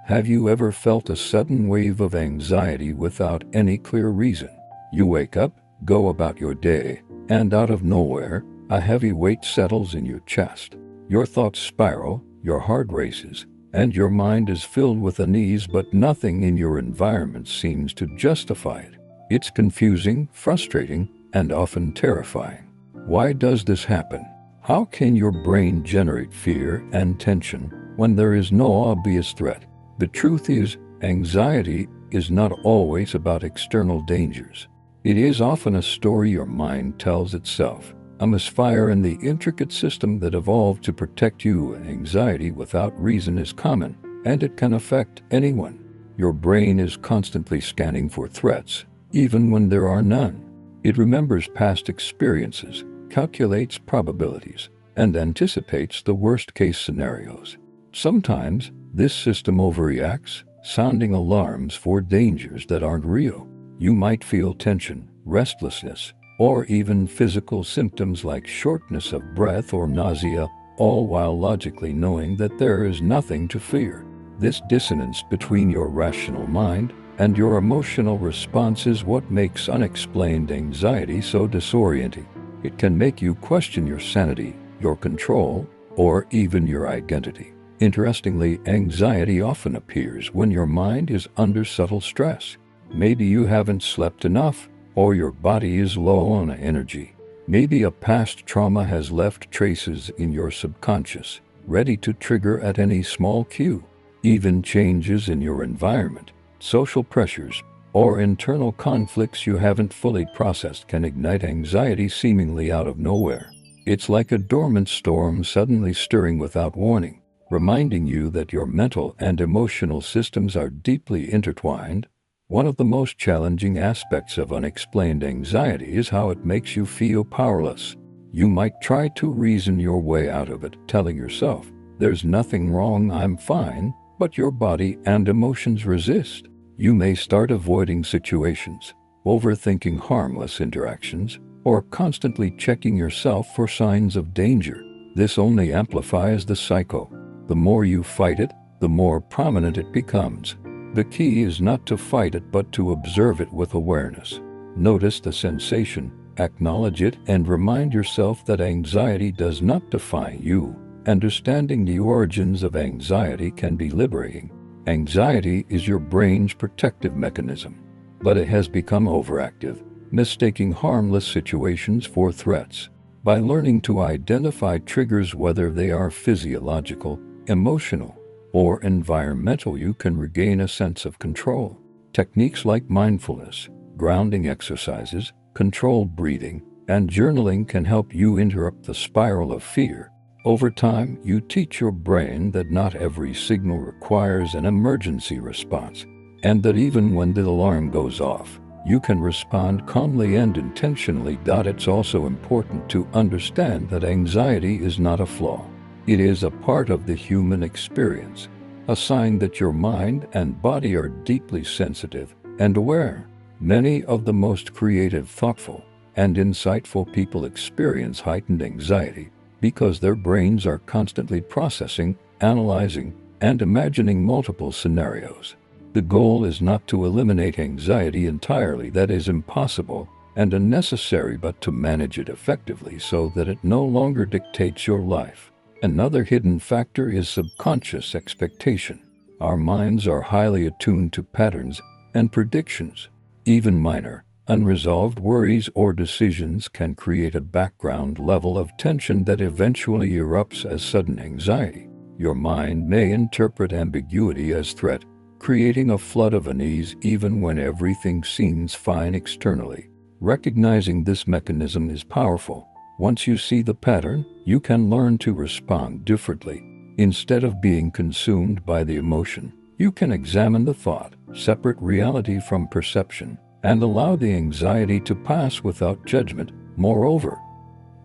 Have you ever felt a sudden wave of anxiety without any clear reason? You wake up, go about your day, and out of nowhere, a heavy weight settles in your chest. Your thoughts spiral, your heart races, and your mind is filled with unease, but nothing in your environment seems to justify it. It's confusing, frustrating, and often terrifying. Why does this happen? How can your brain generate fear and tension when there is no obvious threat? The truth is, anxiety is not always about external dangers. It is often a story your mind tells itself, a misfire in the intricate system that evolved to protect you. Anxiety without reason is common, and it can affect anyone. Your brain is constantly scanning for threats, even when there are none. It remembers past experiences, calculates probabilities, and anticipates the worst-case scenarios. Sometimes, this system overreacts, sounding alarms for dangers that aren't real. You might feel tension, restlessness, or even physical symptoms like shortness of breath or nausea, all while logically knowing that there is nothing to fear. This dissonance between your rational mind and your emotional response is what makes unexplained anxiety so disorienting. It can make you question your sanity, your control, or even your identity. Interestingly, anxiety often appears when your mind is under subtle stress. Maybe you haven't slept enough, or your body is low on energy. Maybe a past trauma has left traces in your subconscious, ready to trigger at any small cue. Even changes in your environment, social pressures, or internal conflicts you haven't fully processed can ignite anxiety seemingly out of nowhere. It's like a dormant storm suddenly stirring without warning, reminding you that your mental and emotional systems are deeply intertwined. One of the most challenging aspects of unexplained anxiety is how it makes you feel powerless. You might try to reason your way out of it, telling yourself, "There's nothing wrong, I'm fine," but your body and emotions resist. You may start avoiding situations, overthinking harmless interactions, or constantly checking yourself for signs of danger. This only amplifies the cycle. The more you fight it, the more prominent it becomes. The key is not to fight it, but to observe it with awareness. Notice the sensation, acknowledge it, and remind yourself that anxiety does not define you. Understanding the origins of anxiety can be liberating. Anxiety is your brain's protective mechanism, but it has become overactive, mistaking harmless situations for threats. By learning to identify triggers, whether they are physiological, emotional, or environmental, you can regain a sense of control. Techniques like mindfulness, grounding exercises, controlled breathing, and journaling can help you interrupt the spiral of fear. Over time, you teach your brain that not every signal requires an emergency response, and that even when the alarm goes off, you can respond calmly and intentionally. It's also important to understand that anxiety is not a flaw. It is a part of the human experience, a sign that your mind and body are deeply sensitive and aware. Many of the most creative, thoughtful, and insightful people experience heightened anxiety because their brains are constantly processing, analyzing, and imagining multiple scenarios. The goal is not to eliminate anxiety entirely. That is impossible and unnecessary, but to manage it effectively so that it no longer dictates your life. Another hidden factor is subconscious expectation. Our minds are highly attuned to patterns and predictions. Even minor, unresolved worries or decisions can create a background level of tension that eventually erupts as sudden anxiety. Your mind may interpret ambiguity as threat, creating a flood of unease even when everything seems fine externally. Recognizing this mechanism is powerful. Once you see the pattern, you can learn to respond differently. Instead of being consumed by the emotion, you can examine the thought, separate reality from perception, and allow the anxiety to pass without judgment. Moreover,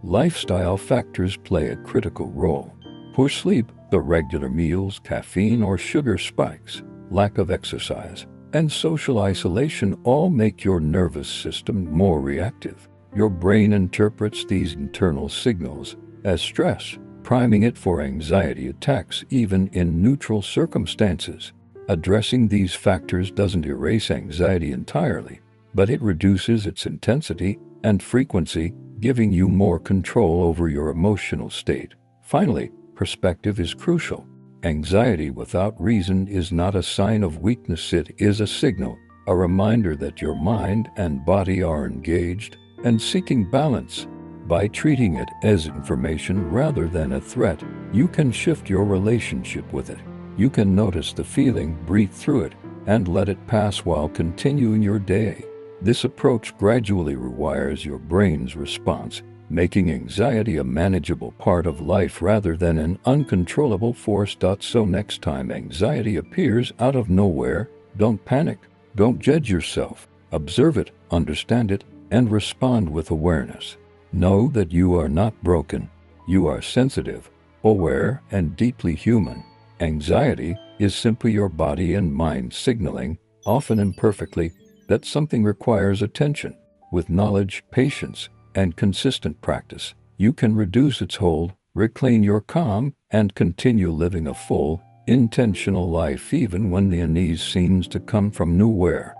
lifestyle factors play a critical role. Poor sleep, irregular meals, caffeine or sugar spikes, lack of exercise, and social isolation all make your nervous system more reactive. Your brain interprets these internal signals as stress, priming it for anxiety attacks even in neutral circumstances. Addressing these factors doesn't erase anxiety entirely, but it reduces its intensity and frequency, giving you more control over your emotional state. Finally, perspective is crucial. Anxiety without reason is not a sign of weakness, it is a signal, a reminder that your mind and body are engaged and seeking balance. By treating it as information rather than a threat, you can shift your relationship with it. You can notice the feeling, breathe through it, and let it pass while continuing your day. This approach gradually rewires your brain's response, making anxiety a manageable part of life rather than an uncontrollable force. So next time anxiety appears out of nowhere, don't panic. Don't judge yourself. Observe it, understand it, and respond with awareness. Know that you are not broken. You are sensitive, aware, and deeply human. Anxiety is simply your body and mind signaling, often imperfectly, that something requires attention. With knowledge, patience, and consistent practice, you can reduce its hold, reclaim your calm, and continue living a full, intentional life even when the unease seems to come from nowhere.